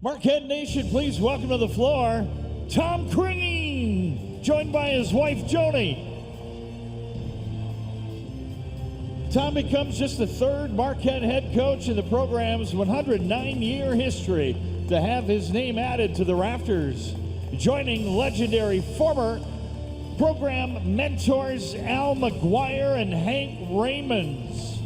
Marquette Nation, please welcome to the floor, Tom Crean, joined by his wife, Joni. Tom becomes just the third Marquette head coach in the program's 109-year history to have his name added to the rafters, joining legendary former program mentors Al McGuire and Hank Raymonds.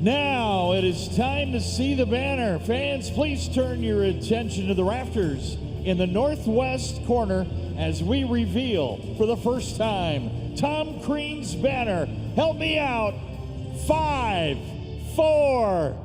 Now it is time to see the banner. Fans, please turn your attention to the rafters in the northwest corner as we reveal for the first time Tom Crean's banner. Help me out. 5, 4.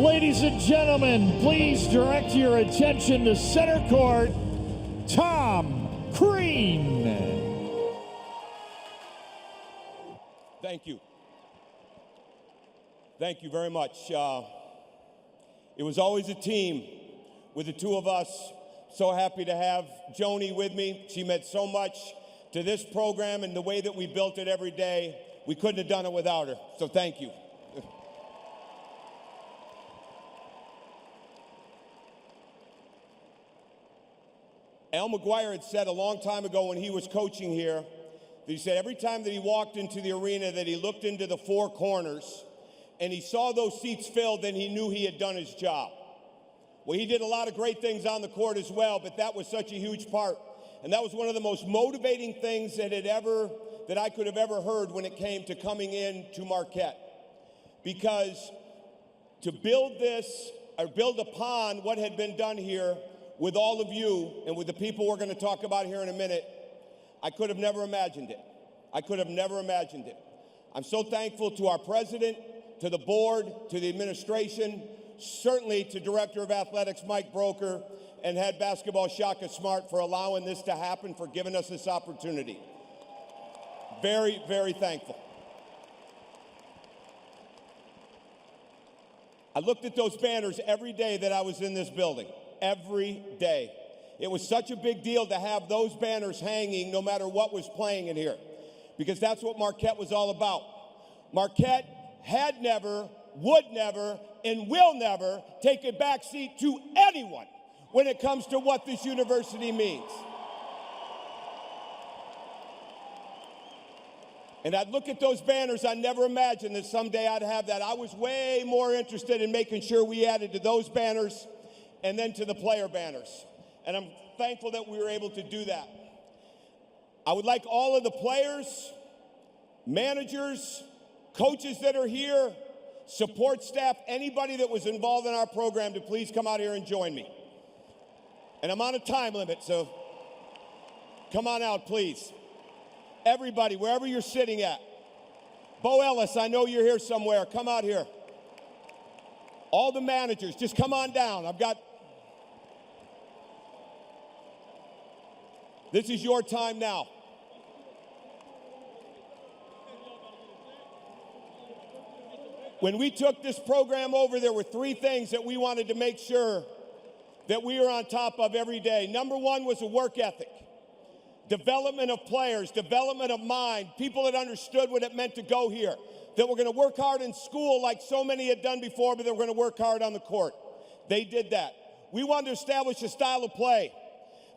Ladies and gentlemen, please direct your attention to center court, Tom Crean. Thank you. Thank you very much. It was always a team with the two of us. So happy to have Joni with me. She meant so much to this program and the way that we built it every day. We couldn't have done it without her, so thank you. Al McGuire had said a long time ago when he was coaching here, that he said every time that he walked into the arena that he looked into the four corners and he saw those seats filled, then he knew he had done his job. Well, he did a lot of great things on the court as well, but that was such a huge part. And that was one of the most motivating things that I could have ever heard when it came to coming in to Marquette. Because to build this, or build upon what had been done here, with all of you and with the people we're going to talk about here in a minute, I could have never imagined it. I could have never imagined it. I'm so thankful to our president, to the board, to the administration, certainly to Director of Athletics Mike Broker and head basketball Shaka Smart for allowing this to happen, for giving us this opportunity. Very, very thankful. I looked at those banners every day that I was in this building. Every day. It was such a big deal to have those banners hanging no matter what was playing in here, because that's what Marquette was all about. Marquette had never, would never, and will never take a backseat to anyone when it comes to what this university means. And I'd look at those banners, I never imagined that someday I'd have that. I was way more interested in making sure we added to those banners and then to the player banners. And I'm thankful that we were able to do that. I would like all of the players, managers, coaches that are here, support staff, anybody that was involved in our program to please come out here and join me. And I'm on a time limit, so come on out, please. Everybody, wherever you're sitting at. Bo Ellis, I know you're here somewhere. Come out here. All the managers, just come on down. This is your time now. When we took this program over, there were three things that we wanted to make sure that we were on top of every day. Number one was a work ethic. Development of players, development of mind, people that understood what it meant to go here, that were going to work hard in school like so many had done before, but they were going to work hard on the court. They did that. We wanted to establish a style of play.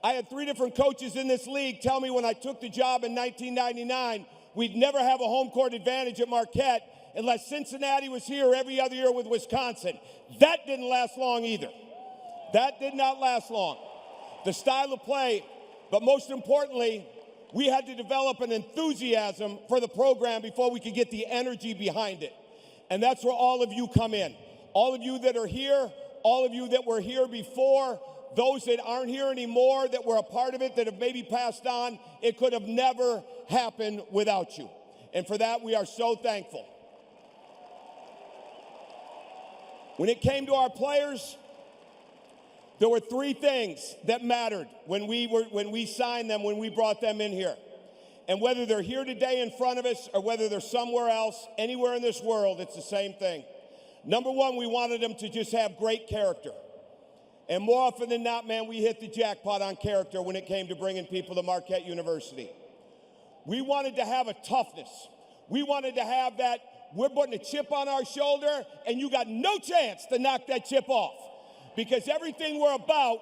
I had 3 different coaches in this league tell me when I took the job in 1999, we'd never have a home court advantage at Marquette unless Cincinnati was here every other year with Wisconsin. That didn't last long either. That did not last long. The style of play, but most importantly, we had to develop an enthusiasm for the program before we could get the energy behind it. And that's where all of you come in. All of you that are here, all of you that were here before, those that aren't here anymore, that were a part of it, that have maybe passed on, it could have never happened without you. And for that, we are so thankful. When it came to our players, There were three things that mattered when we signed them, when we brought them in here. And whether they're here today in front of us or whether they're somewhere else, anywhere in this world, it's the same thing. Number one, we wanted them to just have great character. And more often than not, man, we hit the jackpot on character when it came to bringing people to Marquette University. We wanted to have a toughness. We wanted to have that, we're putting a chip on our shoulder, and you got no chance to knock that chip off. Because everything we're about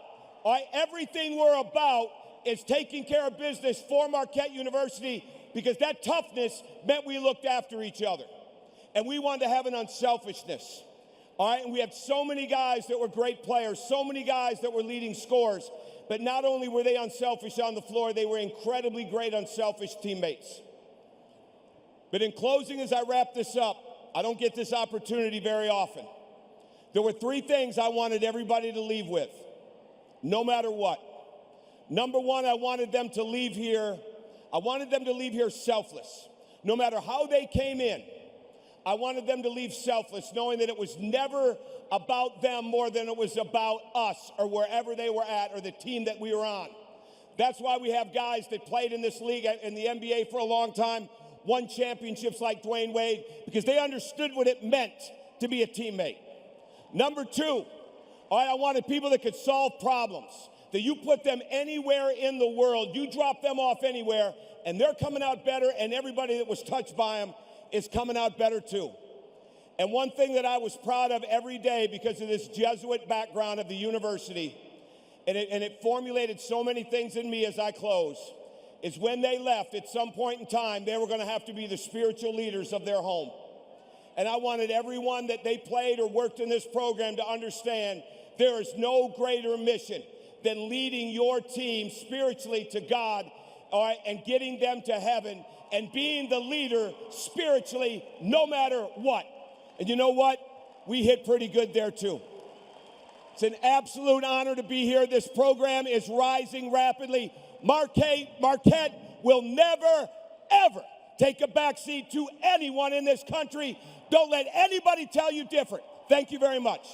is taking care of business for Marquette University, because that toughness meant we looked after each other. And we wanted to have an unselfishness. All right, and we had so many guys that were great players, so many guys that were leading scorers, but not only were they unselfish on the floor, they were incredibly great unselfish teammates. But in closing, as I wrap this up, I don't get this opportunity very often. There were three things I wanted everybody to leave with, no matter what. Number one, I wanted them to leave here selfless. No matter how they came in, I wanted them to leave selfless, knowing that it was never about them more than it was about us or wherever they were at or the team that we were on. That's why we have guys that played in this league, in the NBA for a long time, won championships like Dwayne Wade, because they understood what it meant to be a teammate. Number two, I wanted people that could solve problems, that you put them anywhere in the world, you drop them off anywhere, and they're coming out better, and everybody that was touched by them is coming out better too. And one thing that I was proud of every day, because of this Jesuit background of the university, and it formulated so many things in me as I close, is when they left at some point in time, they were going to have to be the spiritual leaders of their home. And I wanted everyone that they played or worked in this program to understand there is no greater mission than leading your team spiritually to God, all right, and getting them to heaven and being the leader spiritually no matter what. And you know what? We hit pretty good there too. It's an absolute honor to be here. This program is rising rapidly. Marquette will never, ever take a backseat to anyone in this country. Don't let anybody tell you different. Thank you very much.